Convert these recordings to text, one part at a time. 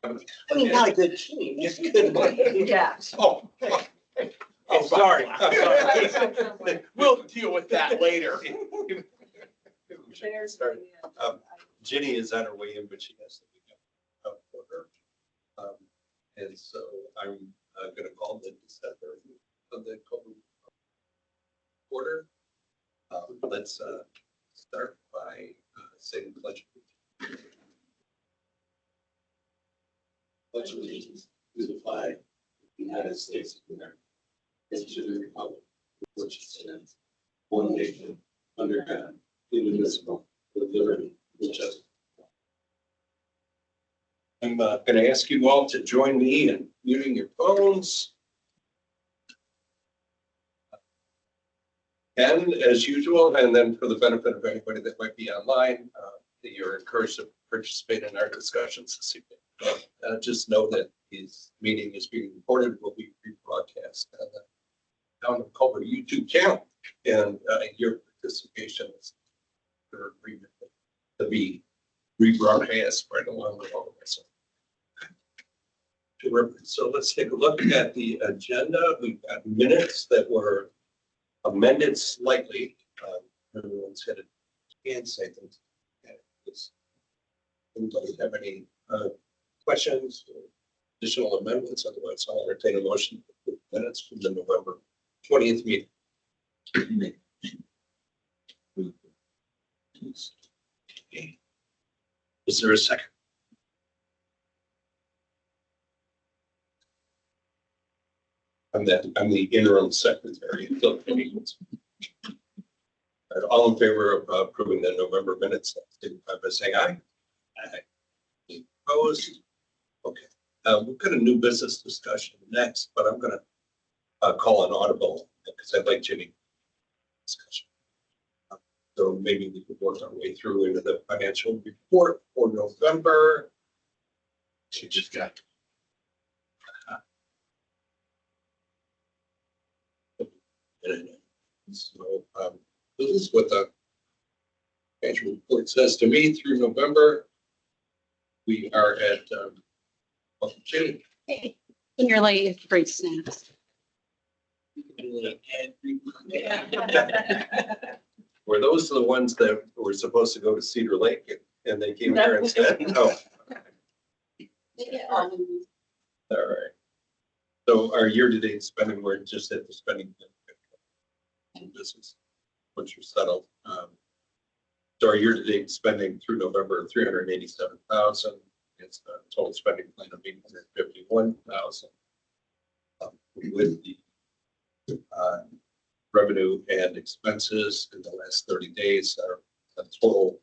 I mean, not a good team, just good money. Yeah. Oh, sorry. I'm sorry. We'll deal with that later. Start. Ginny is on her way in, but she has to pick up for her. And so I'm going to call the December of the quarter. Let's start by saying the pledge. Pledge allegiance to the flag of the United States of America and to the republic which stands one nation under God, indivisible, with liberty and justice. I'm going to ask you all to join me in muting your phones. And as usual, and then for the benefit of anybody that might be online, you're encouraged to participate in our discussions this evening. Just know that his meeting is being recorded, will be rebroadcast on the Town of Culver YouTube channel, and your participation is your agreement to be rebroadcast right along with all of us. So let's take a look at the agenda. We've got minutes that were amended slightly. Everyone's had a chance, I think. Anybody have any questions or additional amendments? Otherwise, I'll entertain a motion for minutes from the November 20th meeting. Okay. Is there a second? I'm the interim secretary until the meeting. All in favor of approving the November minutes, signify by saying aye. Aye. Opposed? Okay. We've got a new business discussion next, but I'm going to call an audible because I'd like Jimmy discussion. So maybe we could work our way through into the financial report for November. She just got. So this is what the financial report says to me through November. We are at Jimmy. Hey, when you're late, you have to bring snacks. Were those the ones that were supposed to go to Cedar Lake and they came here instead? Oh. All right. So our year-to-date spending, we're just at the spending. Business, which are settled. So our year-to-date spending through November, 387,000. It's a total spending plan of 851,000. With the revenue and expenses in the last 30 days, our total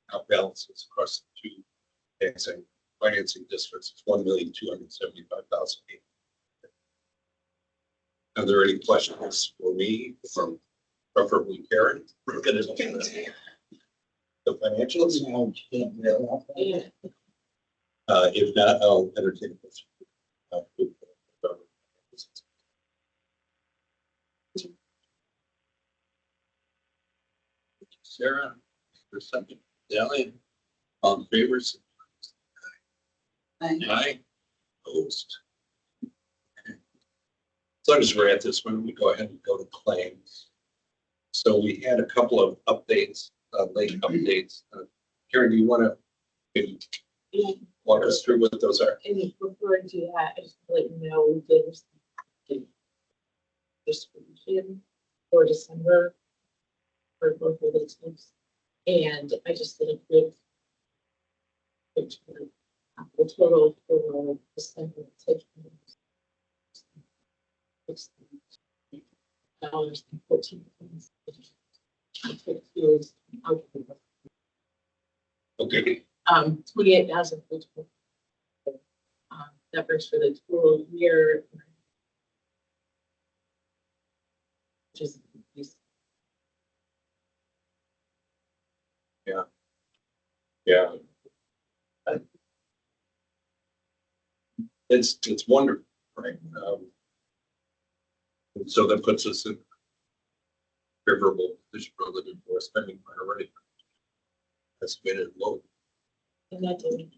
account balances across the two taxing financing districts is 1,275,000. Are there any questions for me from preferably Karen? The financials? If not, I'll entertain a question. Sarah, for a second. Elliot, all in favor? Aye. Opposed? As long as we're at this one, we go ahead and go to claims. So we had a couple of updates, late updates. Karen, do you want to walk us through what those are? And before I do that, I just want to let you know we did receive distribution for December for both of those things. And I just did a quick the total for December $14. Okay. 28,000. That brings for the total year. Just Yeah. It's wonderful, right? And so that puts us in favorable position relative to our spending priority. Estimated low. and that didn't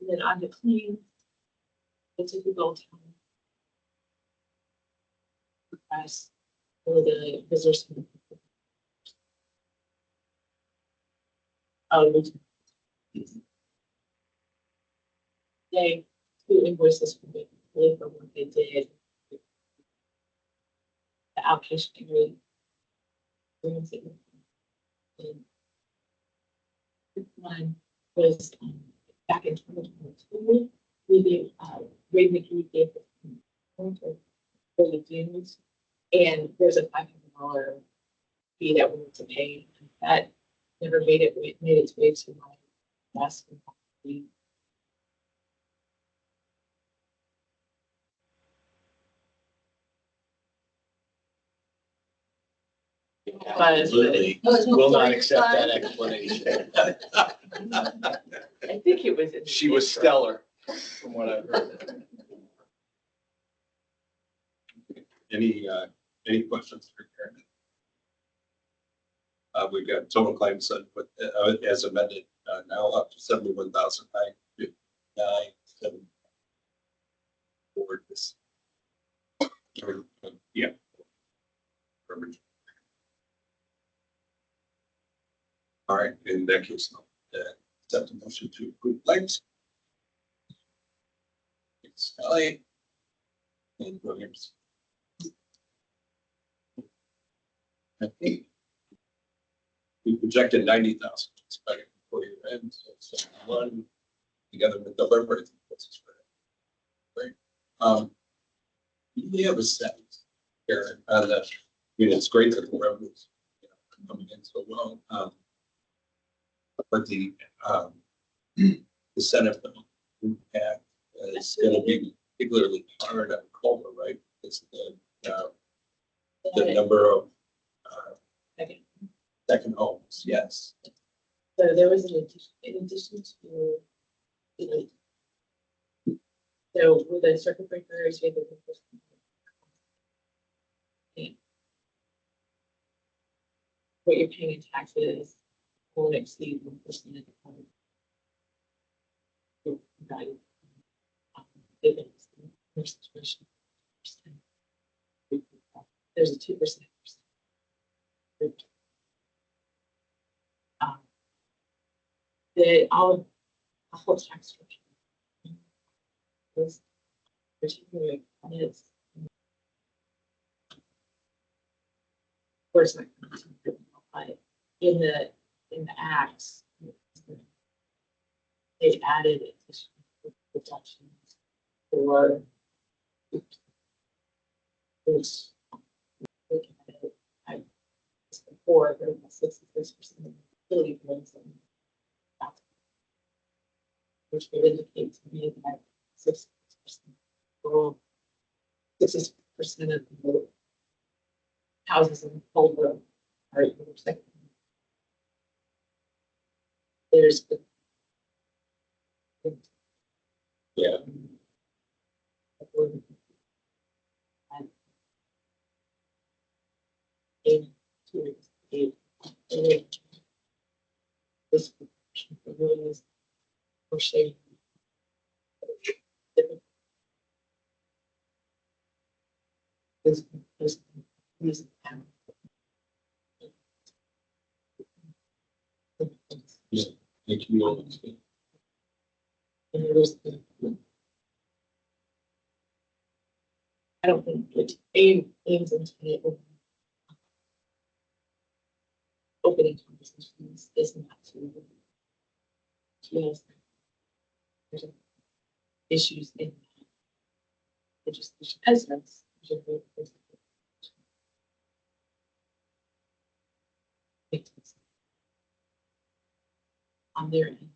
And then on the claim, the typical time. Price for the visitors. Oh, they, two invoices for me, for what they did. The outpatient degree. And one was back in 2022, we did Ray McKee gave for the dues, and there's a $500 fee that we need to pay. That never made its way to my desk. Absolutely. Will not accept that explanation. I think it was. She was stellar, from what I've heard. Any questions for Karen? We've got total claims set, but as amended, now up to 71,959. For this. Yeah. All right, in that case, accept the motion to approve claims. It's Ellie. And Williams. We projected 90,000 expected before year end, so 71 together with November, I think that's right. We have a sense, Karen, that, I mean, it's great that the revenues, coming in so well. But the Senate bill impact is going to be particularly hard on Culver, right? It's the number of second homes, yes. So there was in addition to, so with the circuit breakers, we had what you're paying in taxes won't exceed 1% of the value. There's a 2%. The whole tax structure is particularly is. Of course, but in the acts, they added additional protections for which looking at it, before there was 66% of utility bills, which would indicate to me that 60% of the houses in Culver are second. There's the Yeah. This really is for shade. This Thank you. I don't think it aims into opening conversations is not to. Yes. There's issues in legislation essence. On their end.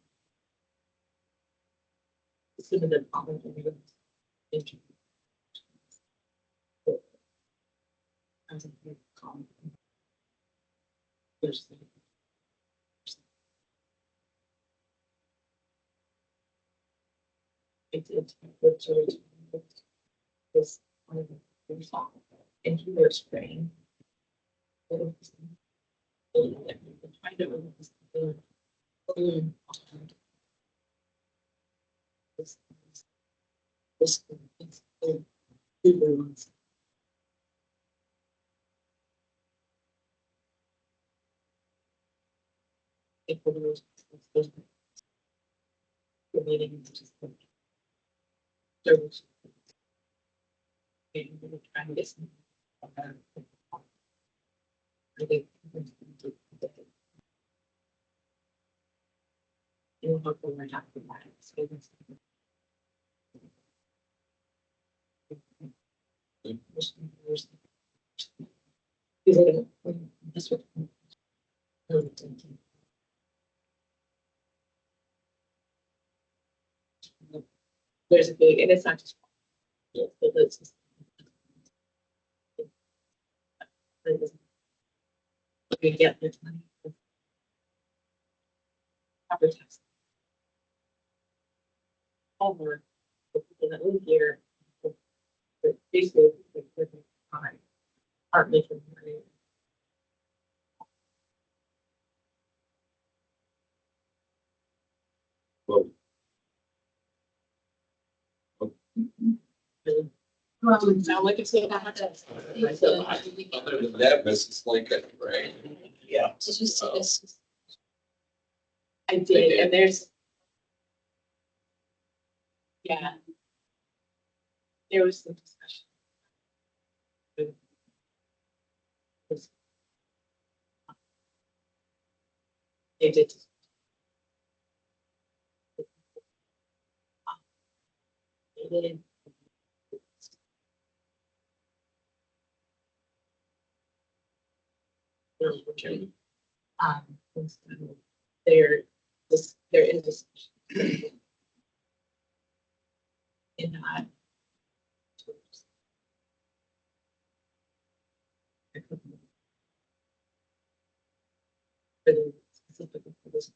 Some of the problems this one of the and he was spraying. This is the Culver ones. If we were the meeting is just like service. And we're gonna try and get some. I think. And hopefully we're talking about it. Is it this one? There's a big, and it's not just. It's just- we get this money. Proper tax. Over the people that live here. But basically, they're fine. Aren't making money. Well, Well, it sound like it's. other than that, Mrs. Lincoln, right? Yeah. Did you see this? I did, and there's. Yeah. There was some discussion. They did. They did. And so they're this, they're in this. In that. For the specifically for this.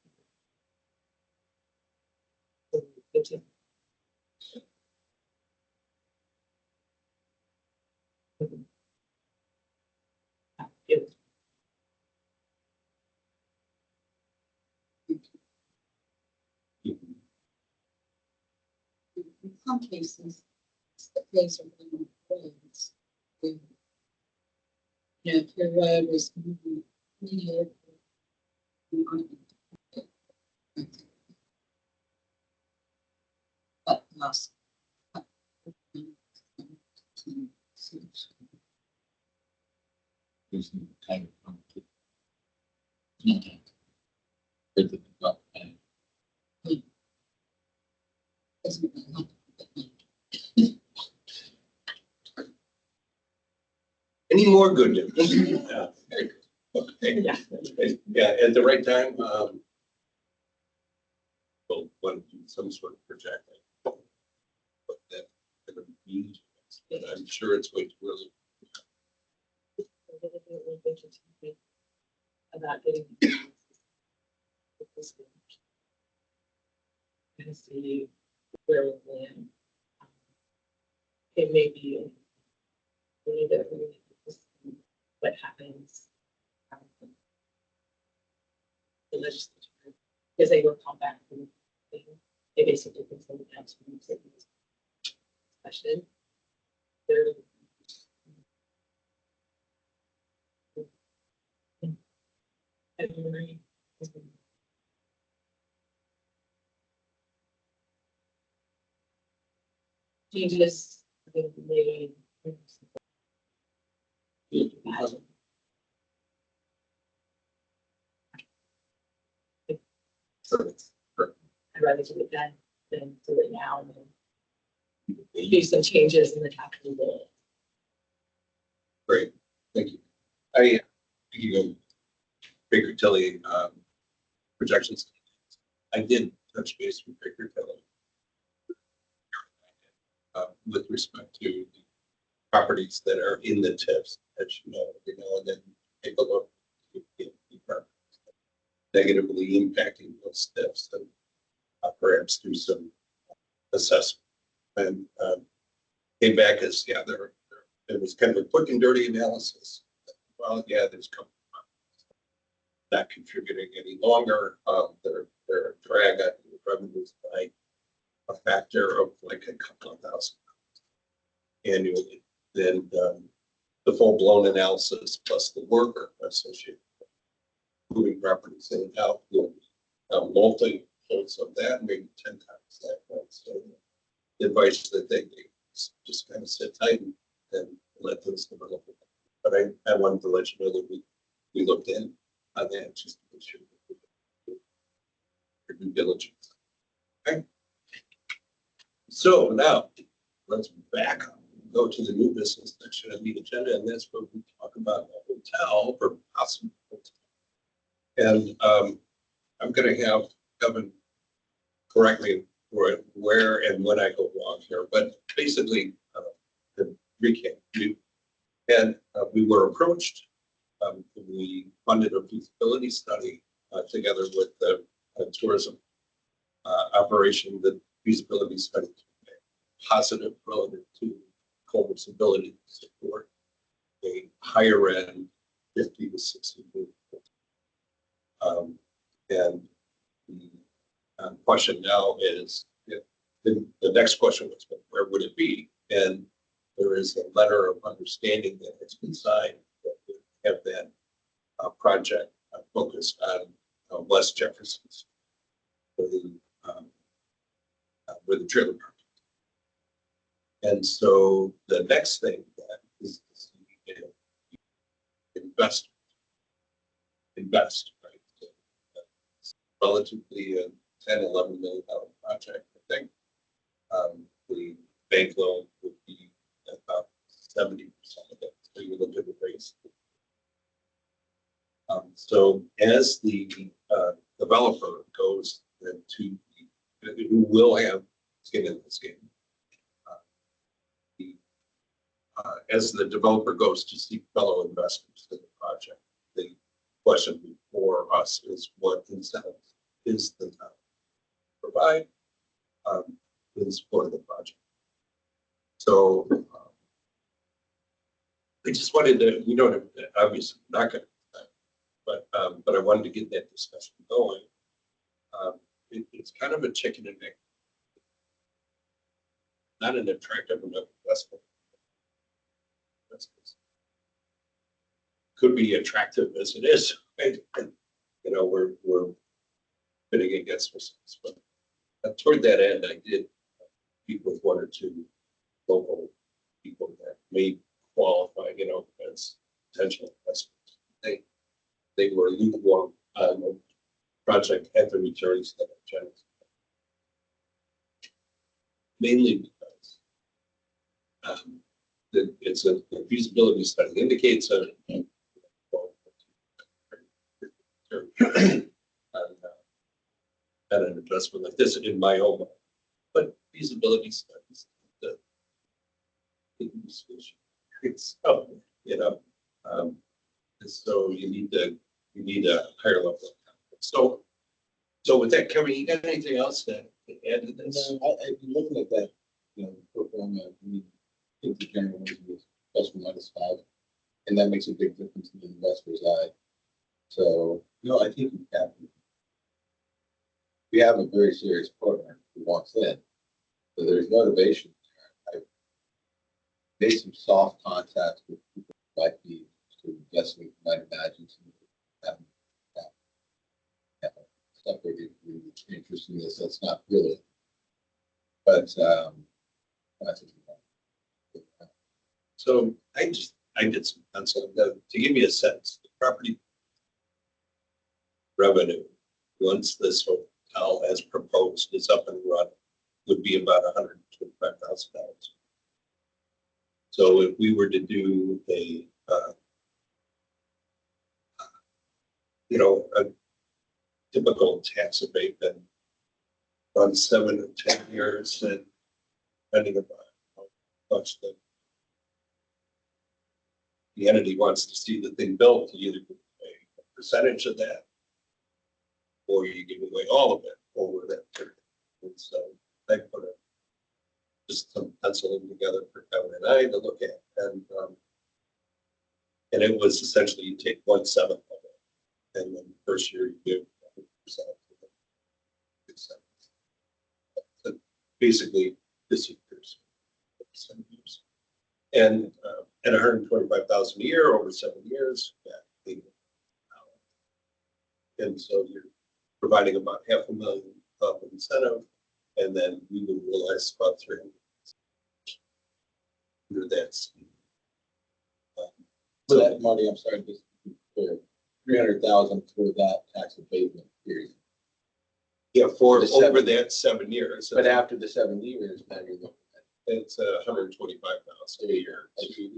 So, it's a- it was In some cases, the place are really roads. You know, if your road was mediocre. you might be- But lost. There's no kind of conflict. With the development. Doesn't really help. Any more good news? Yeah. Okay. Yeah. Yeah, at the right time, we'll want to do some sort of projecting. But that gonna be, but I'm sure it's going to really. About getting. Gonna see where we land. It may be. What happens. The legislature, because they will come back. They basically think something else. Question. They're. February. Changes. Made. I'd rather do it then than do it now and then do some changes in the top of the day. Great, thank you. I think you go Baker Tilly projections. I did touch base with Baker Tilly with respect to the properties that are in the tips, as you know, and then take a look at the properties negatively impacting those tips and perhaps do some assessment. And came back as, yeah, it was kind of a quick and dirty analysis. Well, yeah, there's not contributing any longer. They're a drag on the revenues by a factor of like a couple of thousand annually. Then the full blown analysis plus the work associated with moving properties in and out will multiples of that, maybe 10 times that. Right? So the advice that they just kind of sit tight and let those develop. But I wanted to let you know that we looked in on that just to make sure that we did our due diligence. Okay. So now let's back up, go to the new business section of the agenda, and that's where we talk about a hotel or possible hotel. And I'm going to have Kevin correct me where and when I go wrong here, but basically, the recap. We were approached. We funded a feasibility study together with the tourism operation. The feasibility study positive relative to Culver's ability to support a higher end 50 to 60 people. And the question now is, the next question was, where would it be? And there is a letter of understanding that has been signed that would have that project focused on West Jefferson, where the trailer park. And so the next thing that is to see invest, right? So, relatively a $10-11 million project, I think. The bank loan would be about 70% of it. So you look at the race. So as the developer goes to who will have skin in this game, as the developer goes to seek fellow investors in the project, the question before us is what incentives is the town provide in support of the project. So I just wanted to, we don't have, obviously not going to, but I wanted to get that discussion going. It's kind of a chicken and egg, not an attractive enough investment. Could be attractive as it is, right? You know, we're bidding against ourselves, but toward that end, I did speak with one or two local people that may qualify, you know, as potential investors. They were lukewarm on the project at the returns that are generated. Mainly because it's a feasibility study indicates an investment like this in my own mind. But feasibility studies, so, you know, so you need a higher level of confidence. So with that, Kevin, you got anything else to add to this? I've been looking at that, you know, program, we think the general is ±5, and that makes a big difference in the investor's eye. So, you know, I think we have a very serious partner who wants in, so there's motivation there. I've made some soft contacts with people who might be to invest, we might imagine some separated interest in this. That's not really, but that's So I did some penciling to give you a sense. The property revenue, once this hotel as proposed is up and running, would be about $125,000. So if we were to do a a typical tax abatement on 7 or 10 years, and depending upon how much the entity wants to see the thing built, you either give away a percentage of that, or you give away all of it over that period. And so I put just some penciling together for Kevin and I to look at, and it was essentially you take 1/7 of it, and then the first year you give 100%. It's a basically this year's 7 years. And at 125,000 a year over 7 years, yeah. And so you're providing about $500,000 of incentive, and then we will realize about 300. Under that scheme. So that money, I'm sorry, just to be clear, 300,000 for that tax abatement period. Yeah, for The 7 over that 7 years. But after the 7 years, now you're looking at. It's 125,000 a year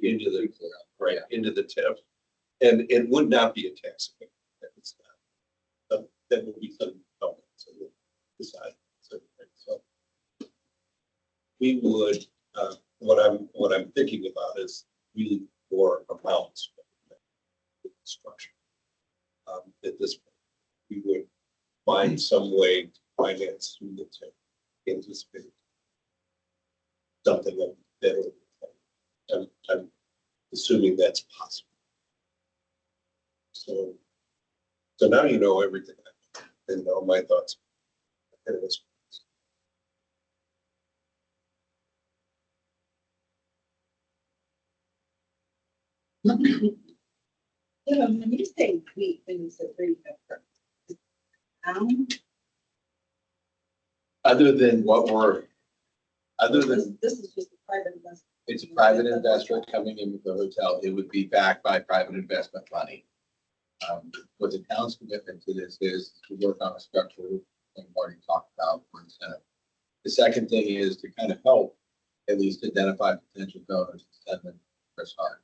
into the, Clear out. right, into the TIF. And it would not be a tax abatement. It's not. That would be something else, so we'll decide. So we would, what I'm thinking about is really for amounts. Structure. At this point, we would find some way to finance through the TIF, anticipate something that I'm assuming that's possible. So now you know everything and all my thoughts. Anyways. Yeah, when you say we, when you say we, Other than what we're, other than, this is just a private investment. it's a private investor coming in with the hotel, it would be backed by private investment money. What the town's commitment to this is to work on a structure like Marty talked about for incentive. The second thing is to kind of help at least identify potential donors and send them Chris Hart.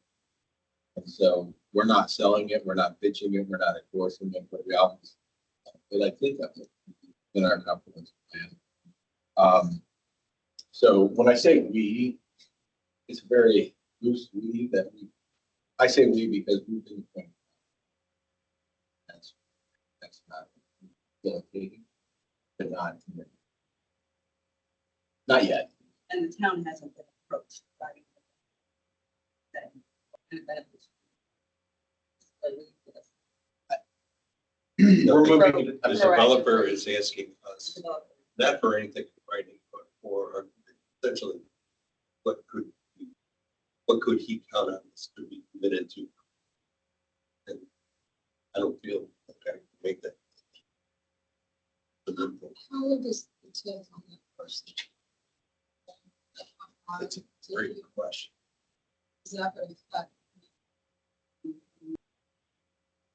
And so we're not selling it, we're not pitching it, we're not endorsing it, but we obviously, but I think that's in our company's plan. So when I say we, it's very loose we that we, I say we because we've been appointed. That's not facilitating, but not yet. And the town hasn't been approached by that. And benefits. We're moving, Pro- the developer is asking us, Developer. not for anything writing, but for essentially what could he count on us to be committed to? And I don't feel like I can make that. How old is the TIF on that person? That's a great question. Is that going to affect?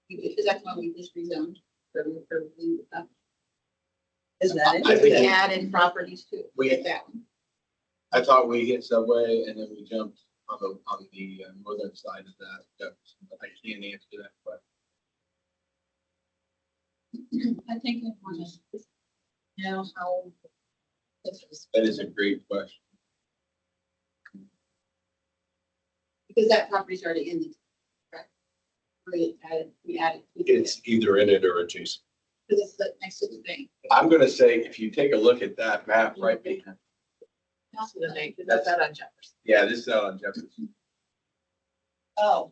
Is that why we just rezoned? Is that it? I think We added properties too. We- Get that one. I thought we hit Subway and then we jumped on the northern side of that, but I can't answer that question. I think I want to know how. That is a great question. Because that property's already in the, correct? We added. It's either in it or adjacent. Because it's like next to the bank. I'm gonna say, if you take a look at that map right behind, Next to the bank, 'cause that's out on Jefferson. yeah, this is out on Jefferson. Oh.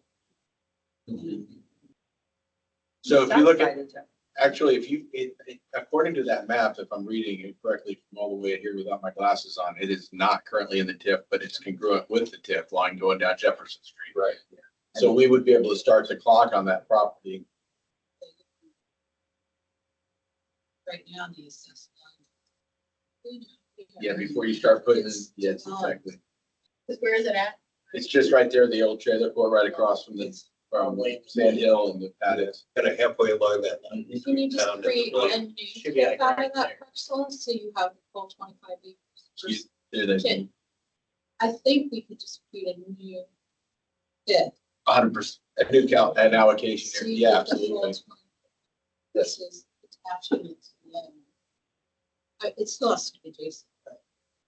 So if you look at, actually, if you, according to that map, if I'm reading it correctly from all the way here without my glasses on, it is not currently in the TIF, but it's congruent with the TIF line going down Jefferson Street. Right. So we would be able to start the clock on that property. Right now, the assessment. Yeah, before you start putting in, yes, exactly. Because where is it at? It's just right there, the old trailer court right across from from Sand Hill and the paddocks. Kind of halfway along that line. You need to Down create the- a new Should be like TIF out right of that there. parcel, so you have the full 25 acres. There they Can- I think we could just create a new TIF. 100%, a new count, an allocation So here. you Yeah, get the full absolutely. 20 Versus attaching it to the other one. It still has to be adjacent, but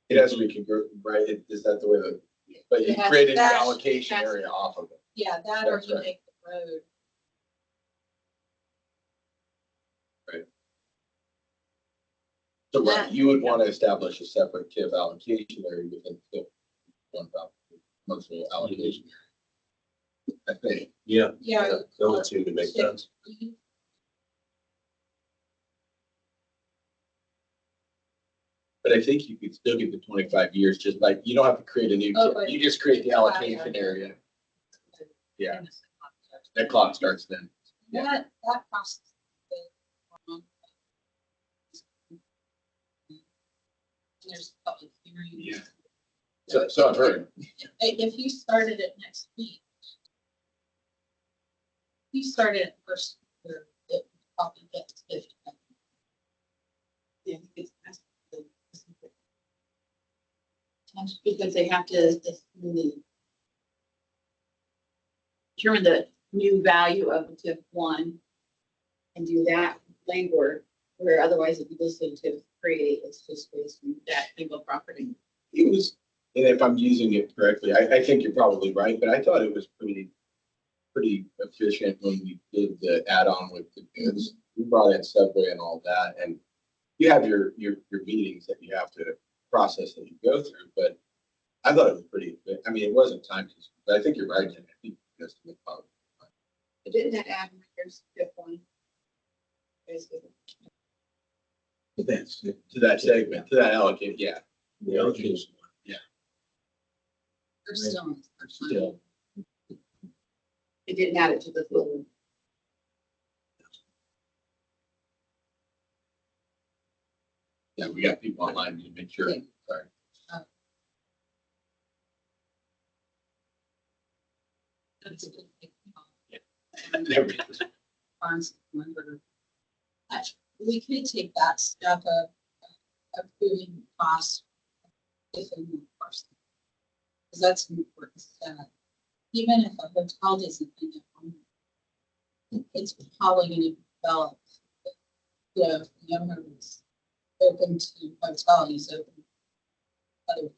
It has to be congruent, right? Is that the way that, but you It has- create an that- allocation that's- area off of it. yeah, that or That's you right. make the road. So right, That- you would want to establish a separate TIF allocation area within TIF. One about commercial allocation. I think. Yeah, Yeah. that would seem to make sense. But I think you could still get the 25 years, just like, you don't have to create a new, Oh, but- you just create the allocation area. Yeah, that clock starts then. Yeah. That process. There's public hearing. Yeah. So I've heard. If you started it next week. You started it first, it would probably get to 50. Yeah, it's because they have to determine the new value of the TIF one and do that landward, where otherwise it'd be listed TIF three. It's just based on that single property. It was, and if I'm using it correctly, I think you're probably right, but I thought it was pretty efficient when we did the add-on with the goods. We brought in Subway and all that, and you have your meetings that you have to process that you go through, but I thought it was pretty, I mean, it wasn't time consuming, but I think you're right, Jen. I think that's the problem. But didn't that add Rikers TIF one? To that segment, to that allocate, yeah. The allocation, yeah. They're still. Still. It didn't add it to the full. Yeah, we got people online to make sure. Yeah. Sorry. That's a good thing. There we go. Farms, lumber. We could take that step of approving costs. If in the parcel. Because that's an important step. Even if a hotel doesn't end up on it, it's probably going to develop. The owner is open to hotel, he's open. to other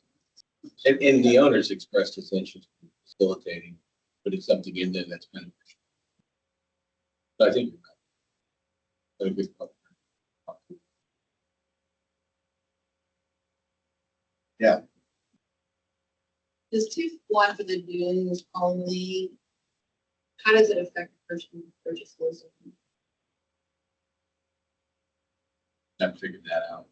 things. And the owners expressed his interest in facilitating, putting something in there that's beneficial. But I think you're right. A good point. Yeah, Does TIF one for the dunes only? How does it affect the person who purchases? I figured that out.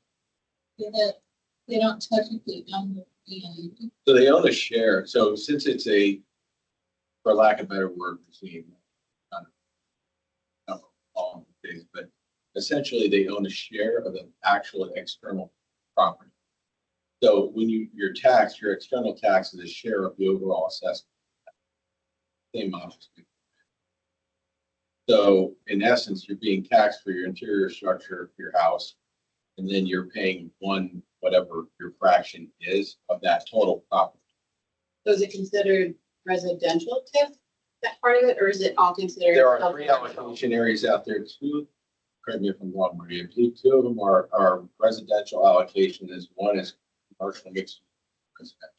They don't technically own the land. So they own a share. So since it's a, for lack of better word, machine, I don't know all the things, but essentially they own a share of the actual external property. So when you're taxed, your external tax is a share of the overall assessment. Same office. So in essence, you're being taxed for your interior structure of your house. And then you're paying one, whatever your fraction is of that total property. So is it considered residential TIF, that part of it, or is it all considered? There are 3 allocation areas out there, 2, correct me if I'm wrong, Maria, 2 of them are residential allocation, one is commercial mixed residential.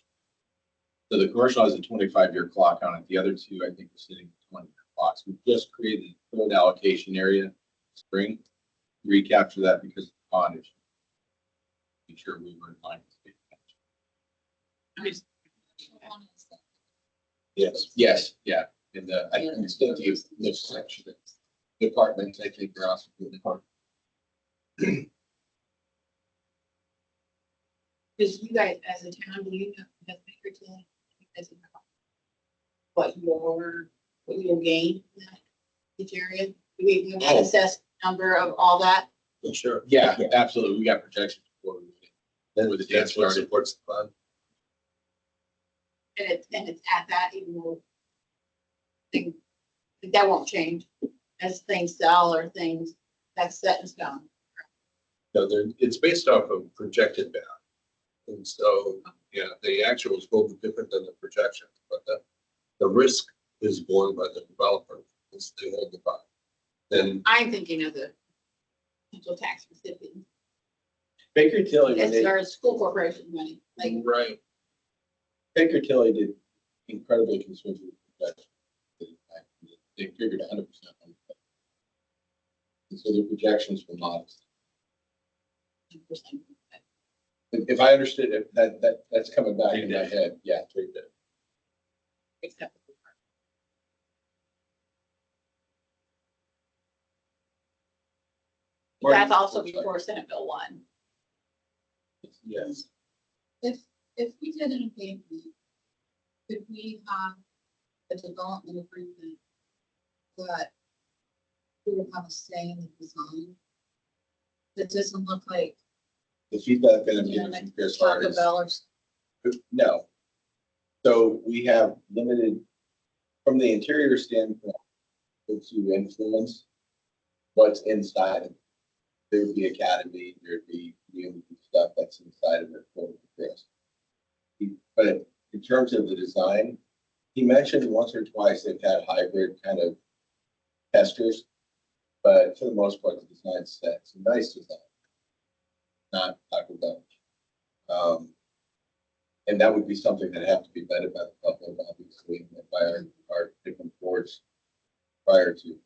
So the commercial has a 25-year clock on it, the other 2, I think, are sitting at 20-year clocks. We just created a 3rd allocation area, spring, recapture that because of the bond issue. Make sure we were in line with the Yes, yeah. In the, I think it's the section, departments, I think are also doing the part. Because you guys, as a town, do you know, as Baker Tilly, as what you'll gain in that each area? Do we have an assessed number of all that? Sure. Yeah, absolutely. We got projections for Then with the that's dance what started. supports the fund. And it's at that, even though that won't change as things sell or things that's set in stone. No, it's based off of projected value. And so, yeah, the actual is a little bit different than the projection, but the risk is borne by the developer. It's they hold the bond. Then I'm thinking of the potential tax recipient. Baker Tilly, when It's they, our school corporation money, like, right. Baker Tilly did incredibly conservative projections. They figured 100% on it. And so their projections were modest. 10%. If I understood it, that's coming back in my head. Yeah, 3 bit. Except for the park. That's also before Senate Bill 1. Yes. If we did an abatement, could we have a development agreement that we would have a say in the design? That doesn't look like, The feedback that I'm you know, getting like from Chris Hart Taco is, Bell or no. So we have limited, from the interior standpoint, to influence what's inside of it. There would be academy, there'd be community stuff that's inside of it for Chris. But in terms of the design, he mentioned once or twice they've had hybrid kind of testers, but for the most part, the design's set. It's a nice design, not Taco Bell. And that would be something that have to be vetted by the public, obviously, and by our different boards prior to.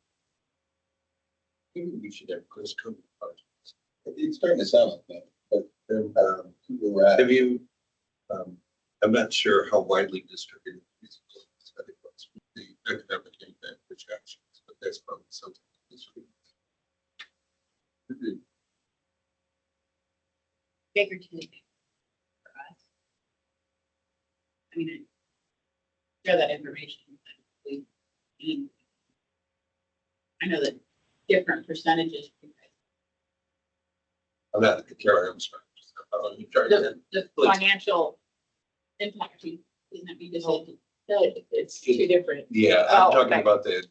Maybe we should have Chris come. It's starting to sound like that, but we're at. Have you, I'm not sure how widely distributed these was, the academic impact projections, but that's probably something. Bigger to for us. I mean, I share that information. But I know that different percentages. I'm not the carrier, I'm sorry. The financial impact, isn't it? We just said, It's two different. Yeah, Oh, I'm talking okay. about the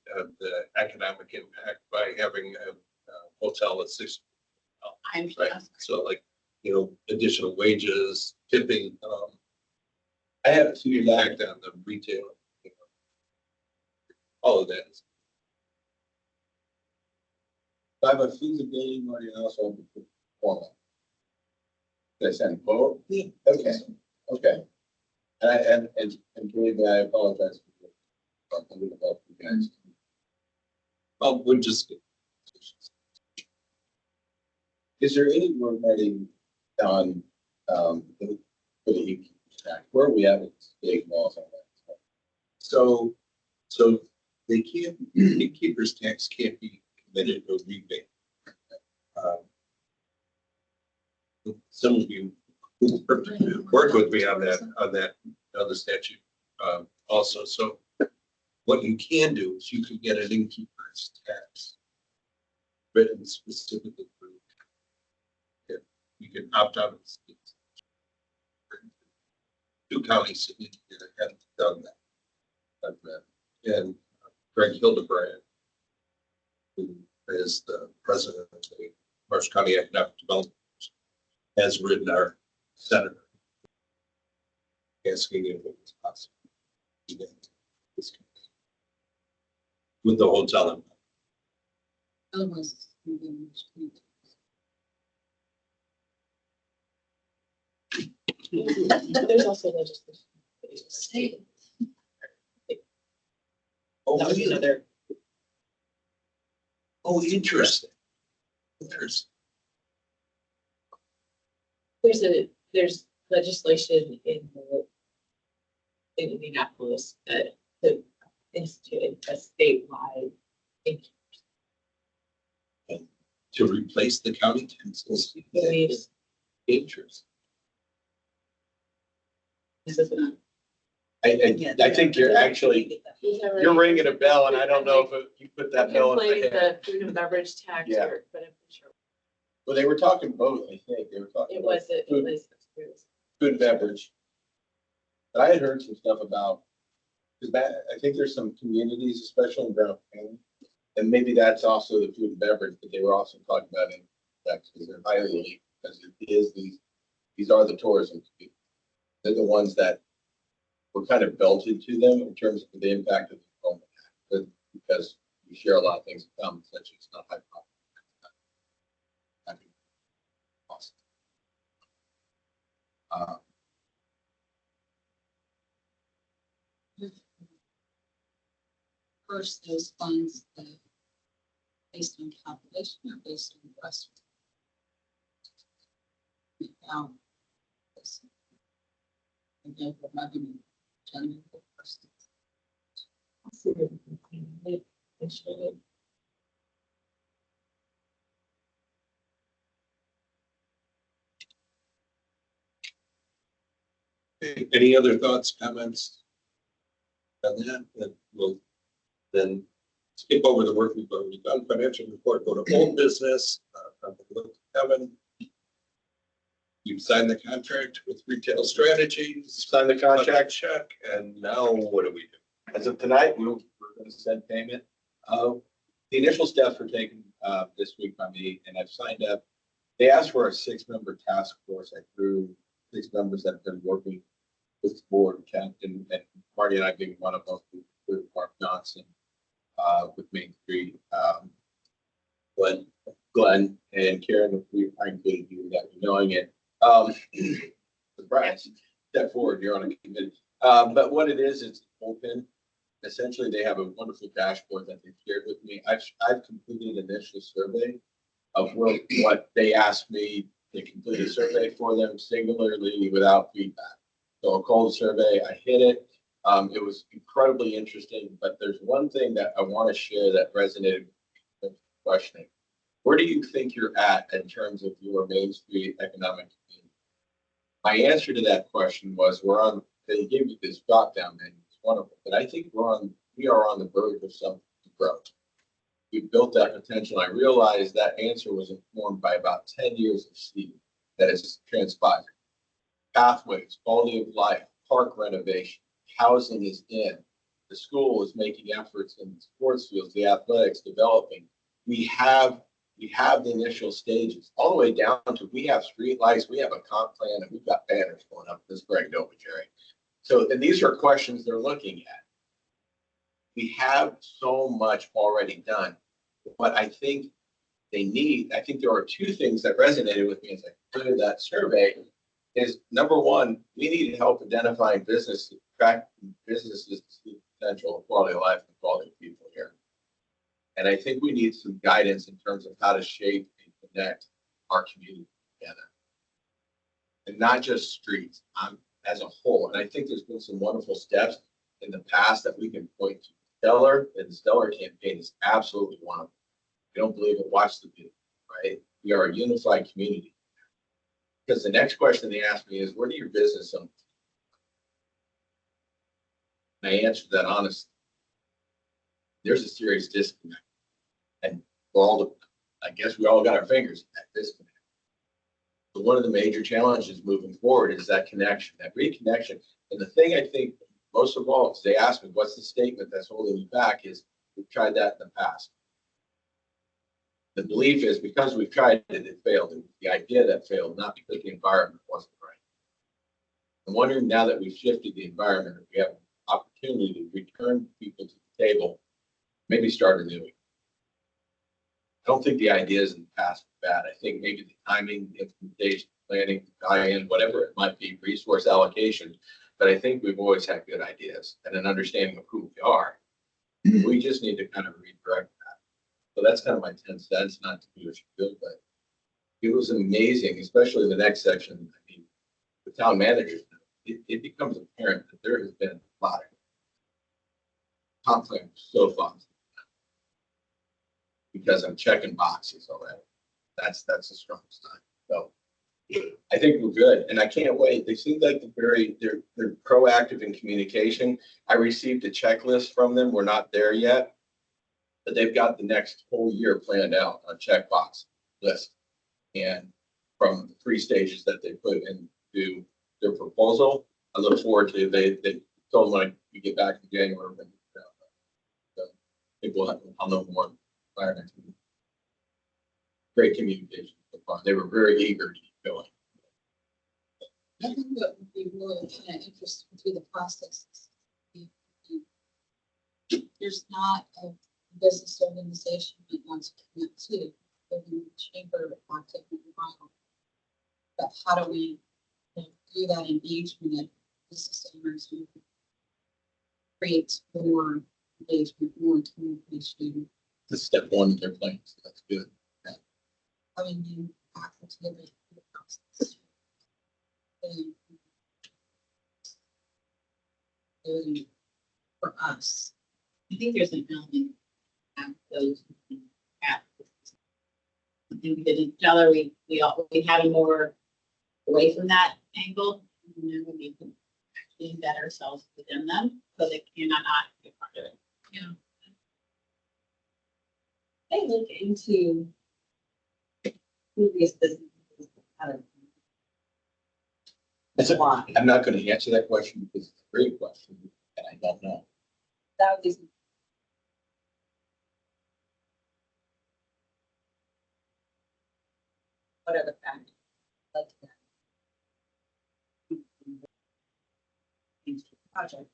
economic impact by having a hotel at 6. I Right, understand. so like, additional wages, tipping, I have two impact on the retail. All of that. I have a feasibility money and also have a formal. Did I send both? Yeah. Okay, okay. And believe me, I apologize for about you guys. Well, we're just. Is there any word writing on, for the innkeeper's tax? Where are we at with big laws on that? So they can't, innkeeper's tax can't be committed or rebate. Some of you who worked with me on that other statute, also. So what you can do is you can get an innkeeper's tax written specifically for. You can opt out of the state. 2 counties have done that. And Greg Hildebrand, who is the president of the Marsh County Economic Development, has written our senator asking if it was possible to get this case with the hotel in mind. otherwise. It's gonna be much cheaper. There's also legislation. State. Oh, That was really? another. Oh, interesting. Interesting. There's legislation in Indianapolis that instituted a statewide. To replace the county taxes. Believes Interesting. this is not. I think you're actually, you're ringing a bell and I don't know if you put that bell in my Calculating head. the food and beverage tax Yeah. here, but I'm not sure. Well, they were talking both, I think. They were talking. It about was, it food- was. Food and beverage. But I had heard some stuff about, because that, I think there's some communities, especially in Brown County, and maybe that's also the food and beverage, but they were also talking about in that because they're highly elite, because it is these are the tourism people. They're the ones that were kind of belted to them in terms of the impact of the home, because we share a lot of things in common, such as not high profit. Awesome. First, those funds, based on calculation or based on question. Now, and then the revenue generated first. Any other thoughts, comments? On that, then we'll then skip over the work we've already done, financial report, go to old business. Kevin, you signed the contract with Retail Strategies. Sign the contract. Check, and now what do we do? As of tonight, we're going to send payment. The initial steps were taken this week by me, and I've signed up. They asked for a 6-member task force. I threw 6 members that have been working with the board, Captain and Marty and I being one of them, with Mark Johnson, with Main Street, Glenn and Karen. I included you that knowing it. Surprise, step forward. You're on a committee. But what it is, it's open. Essentially, they have a wonderful dashboard that they've shared with me. I've completed an initial survey of what they asked me to complete a survey for them singularly without feedback. So a cold survey, I hit it. It was incredibly interesting, but there's one thing that I want to share that resonated with me questioning. Where do you think you're at in terms of your Main Street economic community? My answer to that question was they gave me this drop down menu. It's wonderful, but I think we are on the verge of something to grow. We've built that potential. I realized that answer was informed by about 10 years of seeding that has transpired. Pathways, quality of life, park renovation, housing is in. The school is making efforts in the sports fields, the athletics, developing. We have the initial stages, all the way down to we have street lights, we have a comp plan, and we've got banners going up this Greg Nova, Jerry. So, and these are questions they're looking at. We have so much already done. What I think they need, I think there are 2 things that resonated with me as I completed that survey. Is number one, we need help identifying businesses to see the potential of quality of life and quality of people here. And I think we need some guidance in terms of how to shape and connect our community together. And not just streets, as a whole. And I think there's been some wonderful steps in the past that we can point to. Stellar, and the Stellar campaign is absolutely one of them. If you don't believe it, watch the video, right? We are a unified community. Because the next question they asked me is, where do your business owners? And I answered that honestly. There's a serious disconnect. And I guess we all got our fingers in that disconnect. So one of the major challenges moving forward is that connection, that reconnection. And the thing I think most of all, is they ask me, what's the statement that's holding you back, is we've tried that in the past. The belief is because we've tried it, it failed. It was the idea that failed, not because the environment wasn't right. I'm wondering now that we've shifted the environment, if we have an opportunity to return people to the table, maybe start a new one. I don't think the ideas in the past were bad. I think maybe the timing, the implementation, planning, tie-in, whatever it might be, resource allocation. But I think we've always had good ideas and an understanding of who we are. We just need to kind of redirect that. So that's kind of my 10 cents, not to be what you feel, but it was amazing, especially the next section. I mean, the town managers, it becomes apparent that there has been a lot of comp plan so fun because I'm checking boxes already. That's a strong sign. So I think we're good, and I can't wait. They seem like they're proactive in communication. I received a checklist from them. We're not there yet, but they've got the next whole year planned out on checkbox list. And from the 3 stages that they put into their proposal, I look forward to. They told me when we get back in January. So I think I'll know more by our next meeting. Great communication so far. They were very eager to keep going. I think what would be really kind of interesting through the process is there's not a business organization that wants to connect to the chamber active in the model. But how do we do that engagement at business owners who creates more engagement, more communication? This is step 1 in their plan, so that's good. Having you active in the process. For us, I think there's an element of those at. I think we did in Stellar, we had a more away from that angle. And then we need to embed ourselves within them, so they cannot not be part of it. Yeah. They look into previous businesses. That's a- Why? I'm not gonna answer that question because it's a great question and I don't know. That was. What other factors led to that? Project.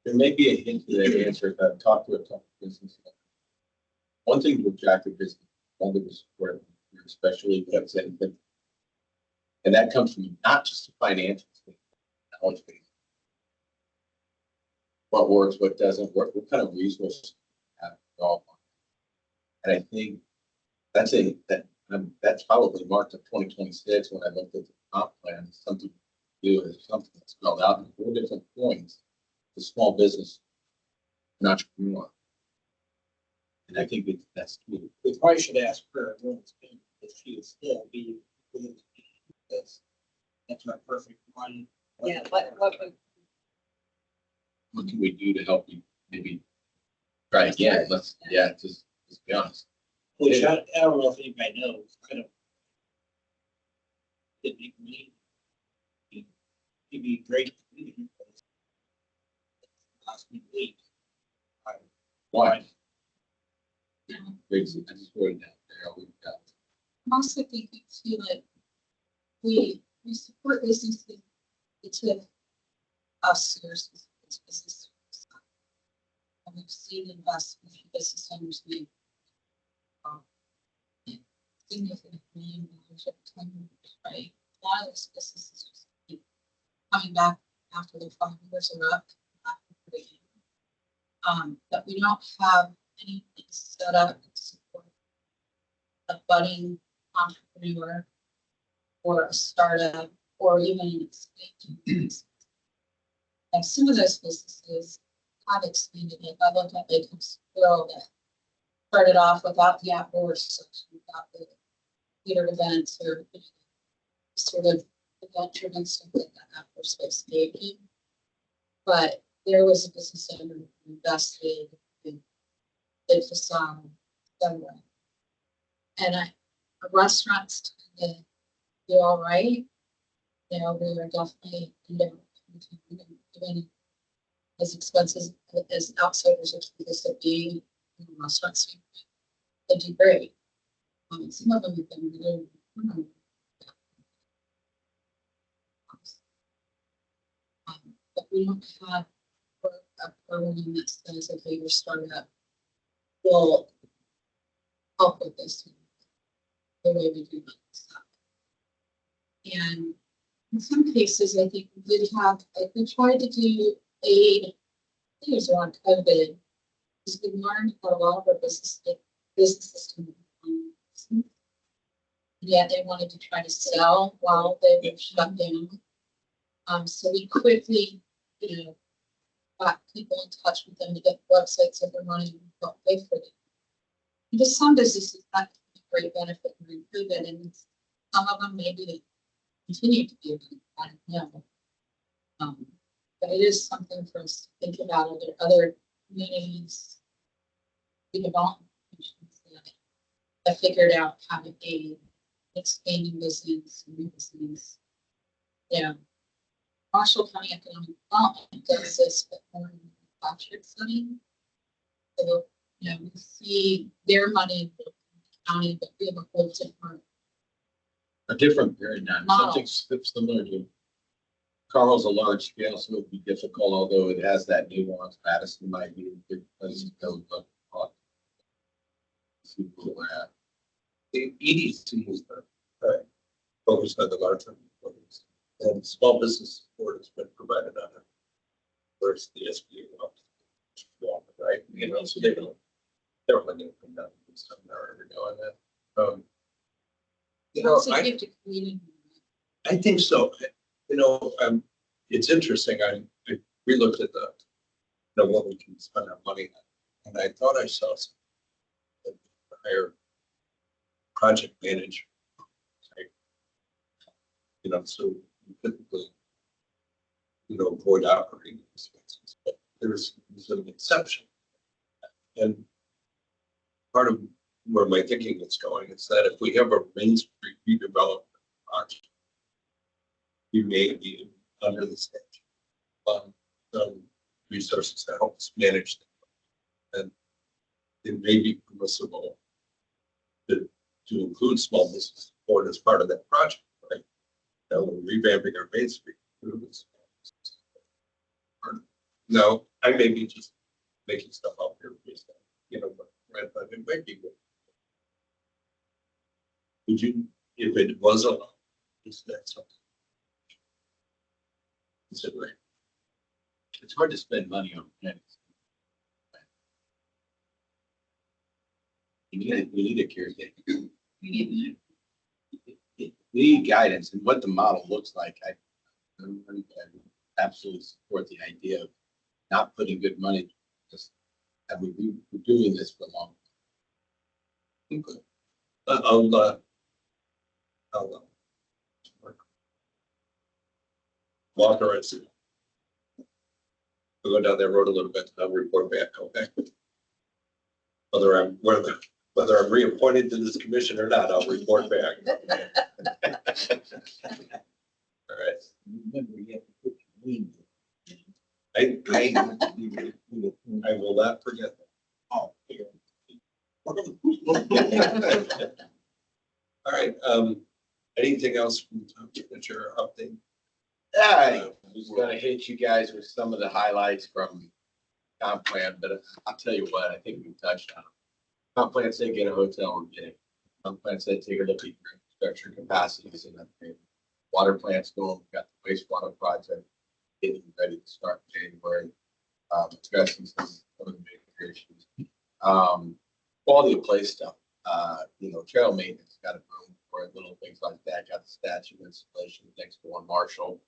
There may be a hint to that answer if I've talked to a couple of businesses. One thing to attractive business, one that was where especially if that's anything. And that comes from not just the financial thing, knowledge base. What works, what doesn't work, what kind of resources have to draw upon. And I think that's probably marked up 2026 when I looked at the comp plan, it's something to do, is something that's spelled out in 4 different points. The small business, an entrepreneur. And I think that's key. We probably should ask her if she would still be willing to be this. That's my perfect one. Yeah, what, What can we do to help you maybe try again? Let's just be honest. Which I don't know if anybody knows, I don't. It'd be me. It'd be great. Last week. Why? Great, I just wrote it down there. We've got. I'm also thinking too, like, we support businesses that took us seriously as business. And we've seen investment in business owners make significant million dollars over time, right? A lot of those businesses just keep coming back after their 5 years are up. But we don't have anything set up to support a budding entrepreneur or a startup or even an expanding business. And some of those businesses have expanded. Like I look at like Squirrel that started off without the outdoor section, without the theater events or sort of event-driven stuff like that outdoor space making. But there was a business owner who invested in the facade somewhere. And restaurants tend to do all right. You know, we were definitely doing as expensive as outsiders are supposed to be in the restaurant scene. They do great. Some of them have been really but we don't have a program that says, okay, your startup will help with this the way we do stuff. And in some cases, I think we did have, like we tried to do aid, I think it was around COVID, because we learned that a lot of our businesses can be yet they wanted to try to sell while they were shut down. So we quickly, got people in touch with them to get websites up and running and help pay for them. And just some businesses that can be great benefit during COVID, and some of them maybe continue to be a benefit, I don't know. But it is something for us to think about. Are there other communities, redevelopment commissions that have figured out how to aid expanding business and new business? Yeah. Marshall County Economic Development does this, but more in a captured setting. So, we see their money in the county, but we have a whole different paradigm, Model. something similar to. Carl's a large scale, so it would be difficult, although it has that nuance. Madison might be a good place to go, but. See where we're at. The EDC is the focus on the larger employees, and small business support has been provided on it. Whereas the SBA right? So they're looking to come down and stuff now every now and then. give to community. I think so. It's interesting. I relooked at what we can spend our money on, and I thought I saw some higher project manager. So typically avoid operating expenses, but there's an exception. And part of where my thinking is going is that if we have a Main Street redevelopment project, we may be under the statute, some resources to help us manage that. And it may be permissible to include small business support as part of that project, right? Now we're revamping our Main Street. No, I may be just making stuff up here, but it might be good. Would you, if it was allowed, is that something? Considering. It's hard to spend money on things. We need a caretaker. We need guidance and what the model looks like. I absolutely support the idea of not putting good money. Just have we been doing this for long? Okay. I'll authorize it. We'll go down that road a little bit. I'll report back. Okay. Whether I'm reappointed to this commission or not, I'll report back. All right. Remember, you have to put your name. I will not forget that. Oh, here. All right. Anything else from the town manager update? I was gonna hit you guys with some of the highlights from comp plan, but I'll tell you what, I think we touched on it. Comp plan said get a hotel, we're getting. Comp plan said take a look at your infrastructure capacities and upgrade. Water plants going, we've got the wastewater project getting ready to start in January. Addressing some of the big issues. Quality of play stuff, trail maintenance, got a room for it, little things like that, got the statue installation next to one Marshall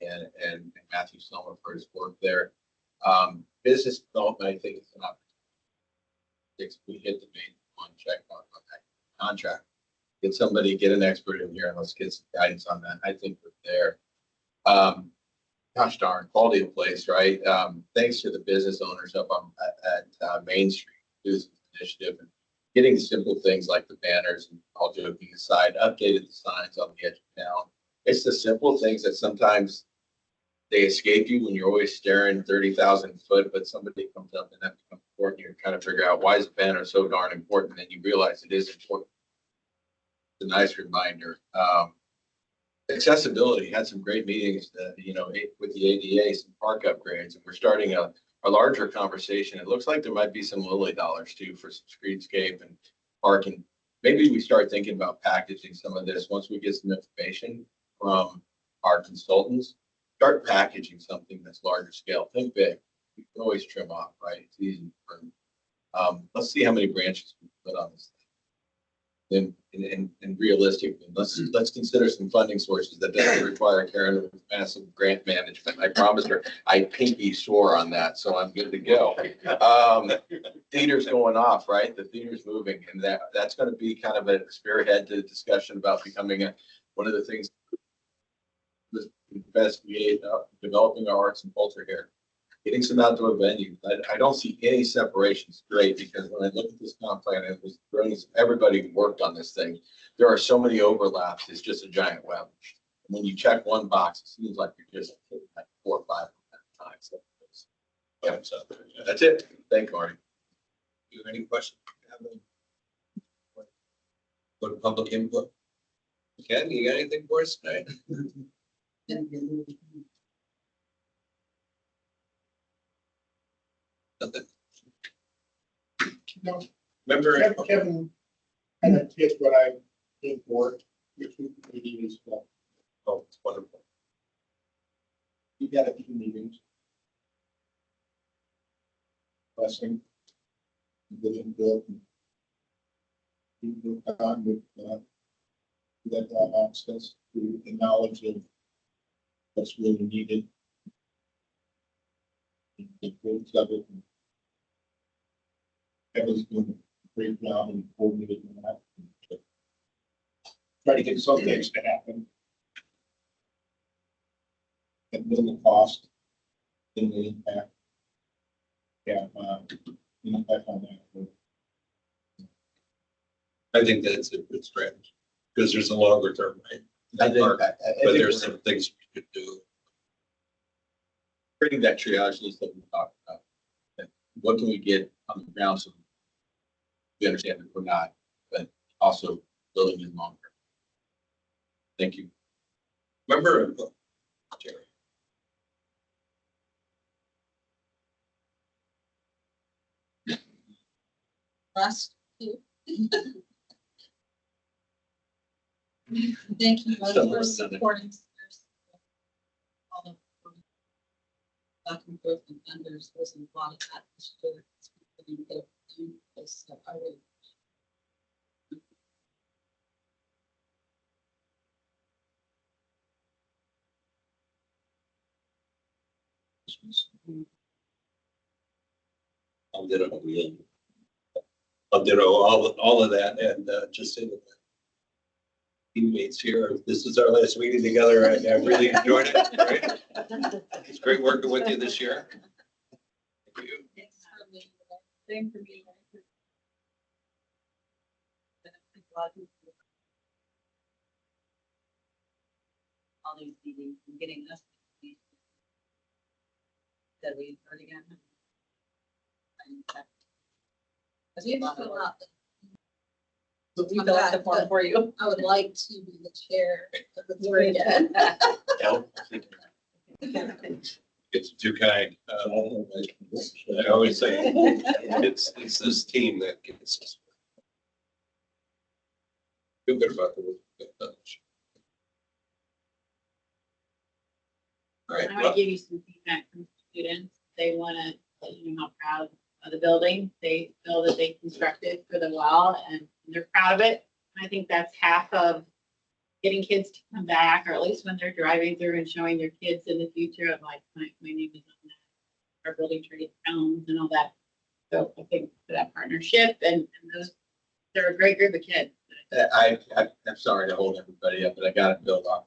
and Matthew Selmer for his work there. Business development, I think it's an opportunity. We hit the main one check on that contract. Get somebody, get an expert in here and let's get some guidance on that. I think we're there. Gosh darn, quality of place, right? Thanks to the business owners up at Main Street Business Initiative and getting simple things like the banners and all joking aside, updated the signs on the edge of town. It's the simple things that sometimes they escape you when you're always staring 30,000 foot, but somebody comes up and that becomes important. You're trying to figure out why is the banner so darn important, and you realize it is important. It's a nice reminder. Accessibility, had some great meetings, with the ADA, some park upgrades, and we're starting a larger conversation. It looks like there might be some Lilly dollars too for some streetscape and parking. Maybe we start thinking about packaging some of this once we get some information from our consultants. Start packaging something that's larger scale. Think big. You can always trim off, right? It's easy. Let's see how many branches we put on this thing. And realistically, let's consider some funding sources that doesn't require Karen with massive grant management. I promised her I pinky swore on that, so I'm good to go. Theater's going off, right? The theater's moving, and that's going to be kind of a spearhead to discussion about becoming one of the things investigate developing our arts and culture here. Getting some outdoor venues. I don't see any separation straight because when I look at this comp plan, it was everybody who worked on this thing. There are so many overlaps. It's just a giant web. When you check one box, it seems like you're just hitting like 4 or 5 times. So that's it. Thank you, Marty. You have any questions? Go to public input. Ken, you got anything for us tonight? Nothing. No, Remember, Kevin kind of did what I did for it, which we is oh, it's wonderful. we got a few meetings. Blessing. Getting good. People on with that access to the knowledge of what's really needed. The goods of it. Kevin's doing a great job in coordinating that. Try to get some things to happen. and then the cost, then the impact. Yeah, impact on that. I think that's a good strategy, because there's a longer term, right? I think, Mark, I But think there's we're some things we could do. creating that triage list that we talked about. And what can we get on the ground so we understand that we're not, but also building in longer. Thank you. Remember, Jerry, Last two. Thank you both Some of for us done it. supporting. All the back and forth and vendors, there's a lot of that. this year. It's been good. So I would I'll ditto. I'll ditto all of that, and just say that teammates here, this is our last meeting together, and I really enjoyed it, right? It's great working with you this year. Thank you. Thanks for me. Same for me. All these meetings and getting us that we heard again. As you fill out, We fill out the form for you. I would like to be the chair of the board again. It's too kind. I always say, it's this team that gets us. Feel good about the work we've done. All right, I well, want to give you some feedback from students. They want to let you know how proud of the building. They feel that they constructed for the well and they're proud of it. I think that's half of getting kids to come back, or at least when they're driving through and showing their kids in the future of like, my name is on that, our building trade towns and all that. So I think for that partnership and those, they're a great group of kids. I'm sorry to hold everybody up, but I gotta build off.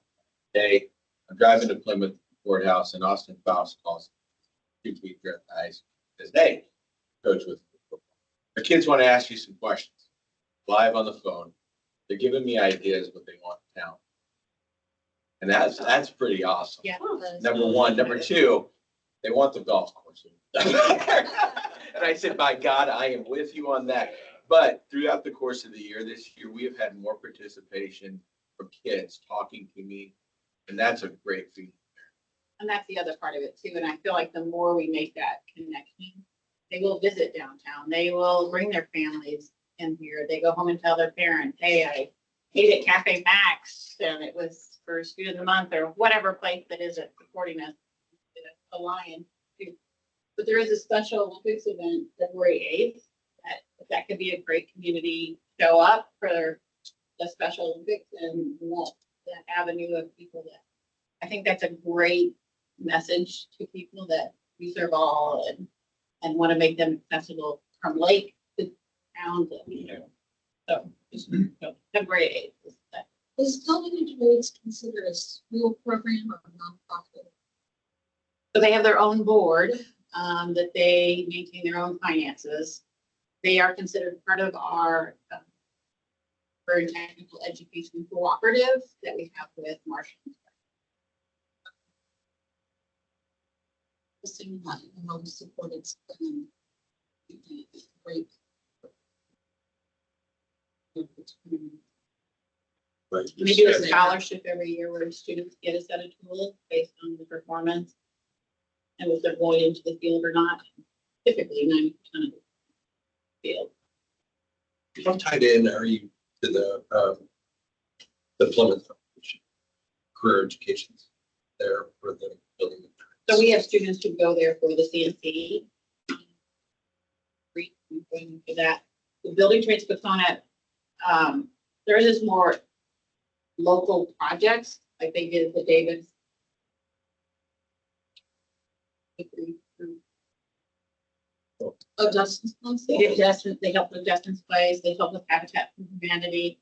Today, I'm driving to Plymouth Courthouse and Austin Faust calls 2 week guys, says, hey, coach with the kids want to ask you some questions live on the phone. They're giving me ideas what they want in town. And that's pretty awesome. Yeah. Number one. Number two, they want the golf course. And I said, by God, I am with you on that. But throughout the course of the year, this year, we have had more participation from kids talking to me. And that's a great feeling. And that's the other part of it too. And I feel like the more we make that connection, they will visit downtown. They will bring their families in here. They go home and tell their parents, hey, I ate at Cafe Max and it was for Student of the Month or whatever place that is supporting us, a Lion too. But there is a special Olympics event February 8th that could be a great community show up for the Special Olympics and let that avenue of people that I think that's a great message to people that we serve all and want to make them accessible from lake to town to, so just February 8th. Is Building and Trades considered a school program or nonprofit? So they have their own board, that they maintain their own finances. They are considered part of our very technical education cooperative that we have with Marshall. Assuming that the home supported great. right, And they do a scholarship every year where students get a set of tools based on the performance and if they're going into the field or not. Typically 90% of the field. how tied in are you to the Plymouth career education there for the building? So we have students who go there for the CNC. For that, the building trades puts on it. There is more local projects like they did at the Davis. Oh, Dustin's place? They did Justin, they helped with Justin's Place, they helped with Habitat for Humanity.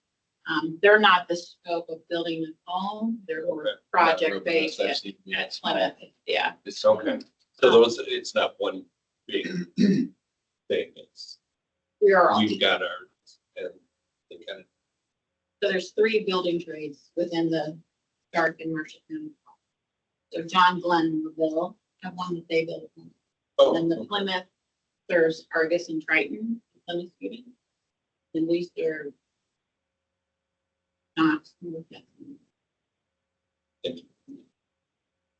They're not the scope of building a home, they're more Okay. project based I've at seen it. at Plymouth, yeah. It's Okay. So those, it's not one big thing, it's, We are all, we've got our, and they kind of, so there's 3 building trades within the Stark and Mercer County. So John Glenn Laville have one that they built. oh, And then the okay. Plymouth, there's Argus and Triton, Plymouth City. And these are not.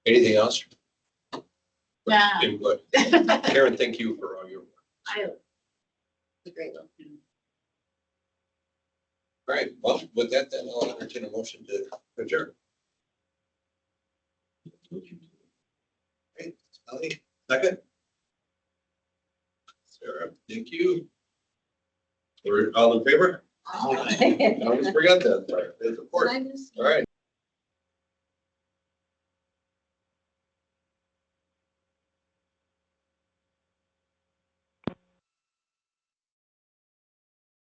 Anything else? Yeah. Input. I, Karen, thank you for all your work. it's a great little town. All right, well, with that, then I'll entertain a motion to adjourn. Okay, Ellie, second? Sarah, thank you. We're all in favor? I always forget that part. It's important. All right.